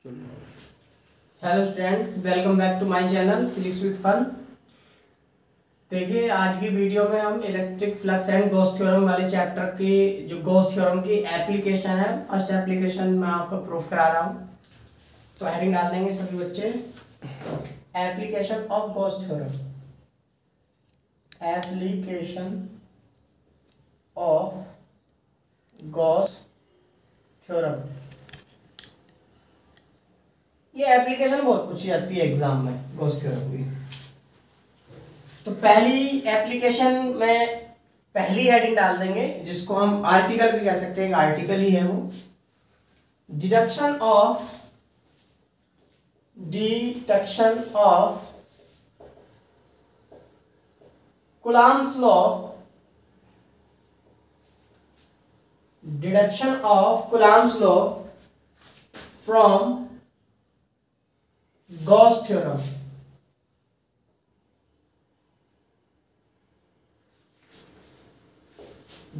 Hello student, welcome back to my channel physics with fun. देखिए, आज की video में हम electric flux and Gauss theorem वाले चैप्टर की जो गॉस थ्योरम की एप्लीकेशन है, फर्स्ट एप्लीकेशन मैं आपको प्रूफ करा रहा हूँ। तो हेडिंग डाल देंगे सभी बच्चे, application of Gauss theorem. Application of Gauss theorem. ये एप्लीकेशन बहुत पूछी जाती है एग्जाम में गॉस थ्योरम की। तो पहली एप्लीकेशन में पहली हेडिंग डाल देंगे, जिसको हम आर्टिकल भी कह सकते हैं, आर्टिकल ही है वो। Deduction of Coulomb's law. Deduction of Coulomb's law from Gauss theorem.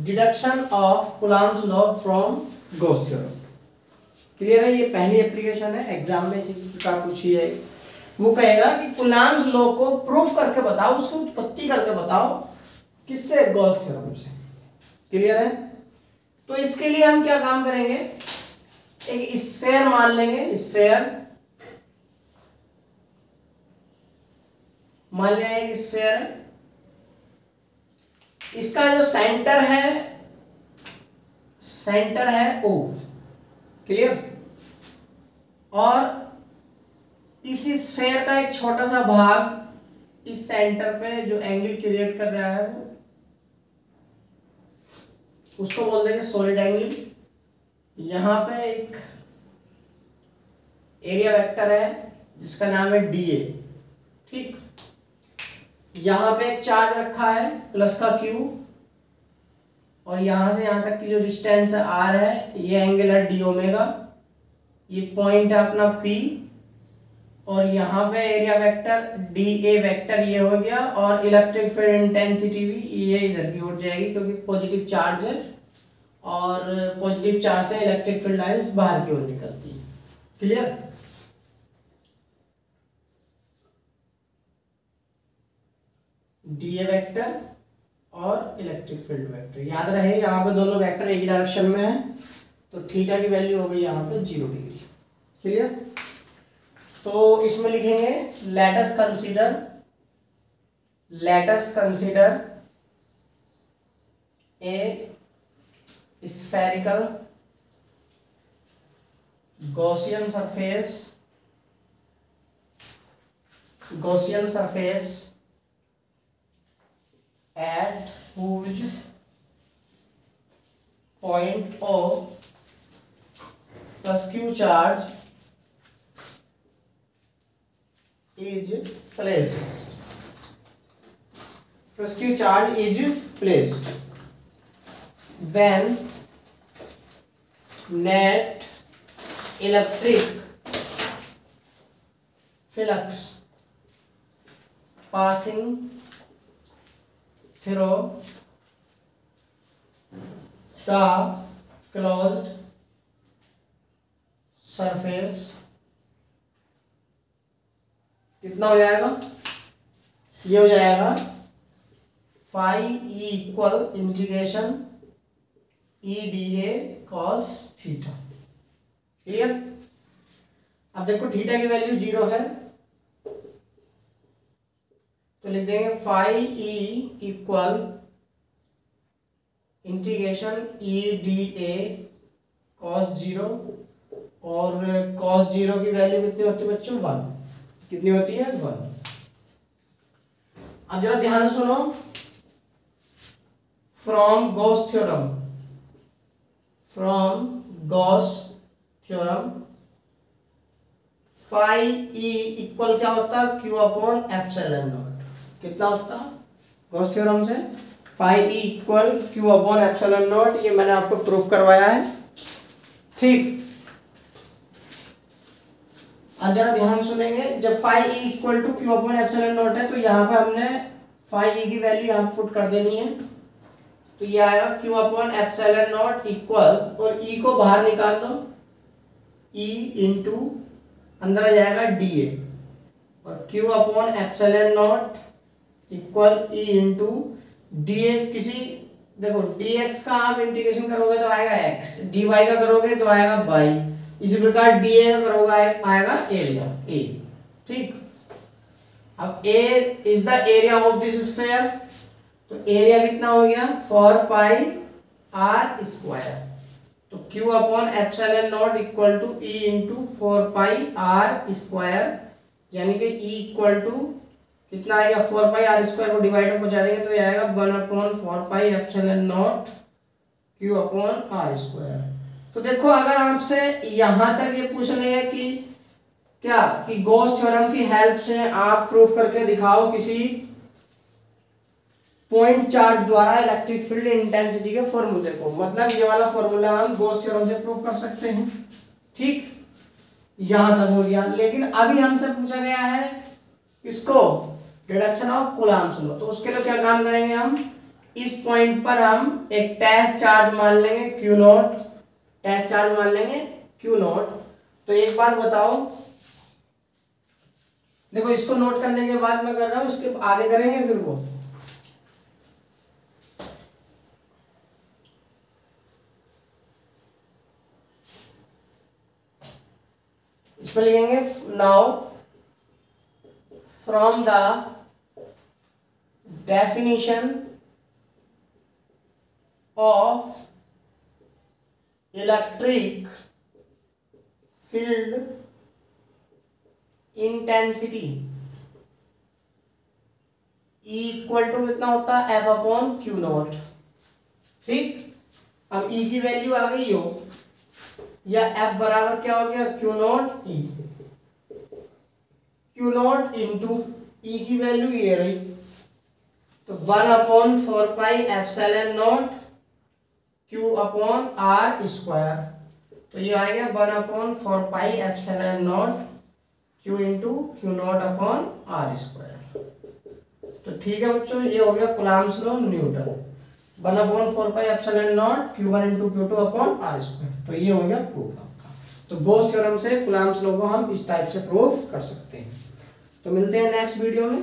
Deduction of Coulomb's law from Gauss theorem. Clear है? ये पहली एप्लीकेशन है, एग्जाम में का पूछी है। वो कहेगा कि कूलम्ब्स लॉ को प्रूफ करके बताओ, उसकी उत्पत्ति करके बताओ। किससे? गॉस थ्योरम से। क्लियर है? तो इसके लिए हम क्या काम करेंगे, एक स्फेयर मान लेंगे। स्फेयर मान लिया, एक स्फेयर है। इसका जो सेंटर है O। क्लियर? और इस स्फेयर का एक छोटा सा भाग इस सेंटर पे जो एंगल क्रिएट कर रहा है वो, उसको बोल देंगे सॉलिड एंगल। यहां पे एक एरिया वेक्टर है जिसका नाम है dA। ठीक, यहां पे एक चार्ज रखा है प्लस का Q, और यहां से यहां तक की जो डिस्टेंस है R है, ये एंगल है d ओमेगा। ये पॉइंट है अपना P, और यहाँ पे एरिया वेक्टर dA वेक्टर ये हो गया, और इलेक्ट्रिक फील्ड इंटेंसिटी भी ये इधर की ओर जाएगी क्योंकि पॉजिटिव चार्ज है, और पॉजिटिव चार्ज से इलेक्ट्रिक फील्ड लाइंस बाहर की ओर निकलती है। क्लियर? dA वेक्टर और इलेक्ट्रिक फील्ड वेक्टर, याद रहे यहाँ पे दोनों वेक्टर एक ही डायरेक्शन में है, तो थीटा की वैल्यू हो गई यहाँ पे 0 डिग्री। क्लियर? तो इसमें लिखेंगे let us consider a spherical Gaussian surface at whose point O plus Q charge is placed. Then net electric flux passing through the closed surface कितना हो जाएगा? ये हो जाएगा phi E equal integration E d A cos theta. Clear? अब देखो theta की value 0 है, तो लिख देंगे phi E equal integration E d A cos 0, और कॉस 0 की वैल्यू कितनी होती है बच्चों? 1। कितनी होती है? 1। अब जरा ध्यान सुनो, from Gauss theorem phi E equal क्या होता है? Q upon epsilon naught. कितना होता है गॉस थ्योरम से? Phi E equal Q upon epsilon naught. ये मैंने आपको प्रूफ करवाया है। ठीक, अब जरा ध्यान सुनेंगे, जब phi E equal to Q upon epsilon naught है, तो यहाँ पे हमने फाई ई की वैल्यू यहाँ पुट कर देनी है। तो ये आएगा Q upon epsilon naught equal, और E को बाहर निकाल दो, E इंटू अंदर आ जाएगा डी ए, और Q upon epsilon naught equal E into D A. किसी देखो डी एक्स का आप इंटीग्रेशन करोगे तो आएगा एक्स, डी वाई का करोगे तो आएगा वाई, इसी प्रकार डी ए का करोगे आएगा एरिया ए। ठीक, अब A is the area of this sphere, तो एरिया कितना हो गया 4 पाई आर स्क्वायर। तो Q upon epsilon naught equal to E into 4 pi r square, यानी कि E इक्वल टू कितना आएगा 4 पाई आर स्क्वायर को डिवाइडर पहुंचा देंगे तो ये आएगा 1 upon 4 pi epsilon naught Q upon r square. तो देखो अगर आपसे यहां तक ये पूछ रहे हैं कि क्या कि गॉस थ्योरम की हेल्प से आप प्रूफ करके दिखाओ किसी पॉइंट चार्ज द्वारा इलेक्ट्रिक फील्ड इंटेंसिटी के फॉर्मूले को, मतलब ये वाला फॉर्मूला हम गॉस थ्योरम से प्रूव कर सकते हैं। ठीक, यहां तक हो गया। लेकिन अभी हमसे पूछा गया है इसको डिडक्शन ऑफ कूलम्ब्स लॉ, तो उसके लिए क्या काम करेंगे हम, इस पॉइंट पर हम एक टेस्ट चार्ज मान लेंगे क्यू नॉट, टेस्ट चार्ज मान लेंगे क्यू नॉट। तो एक बात बताओ, देखो इसको नोट करने के बाद मैं कर रहा हूं, उसके आगे करेंगे फिर वो। इसमें लिखेंगे now from the definition of electric field intensity E equal to कितना होता है F अपॉन क्यू नॉट। ठीक, अब E की वैल्यू आ गई हो, या F बराबर क्या हो गया Q naught E, Q naught into E की वैल्यू ये रही, तो 1 upon 4 pi epsilon naught Q upon r square. तो ये आ गया 1 upon 4 pi epsilon naught Q into Q naught upon r square. तो ठीक है बच्चों, ये हो गया Coulomb's law Newton, 1 upon 4 pi epsilon naught Q1 into Q2 upon r square. तो ये हो गया प्रूफ आपका। तो गॉस थ्योरम से कूलम्ब्स लॉ को हम इस टाइप से प्रूफ कर सकते हैं। तो मिलते हैं नेक्स्ट वीडियो में।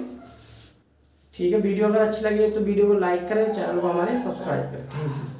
ठीक है, वीडियो अगर अच्छी लगी है तो वीडियो को लाइक करें, चैनल को हमारे सब्सक्राइब करें। Thank you.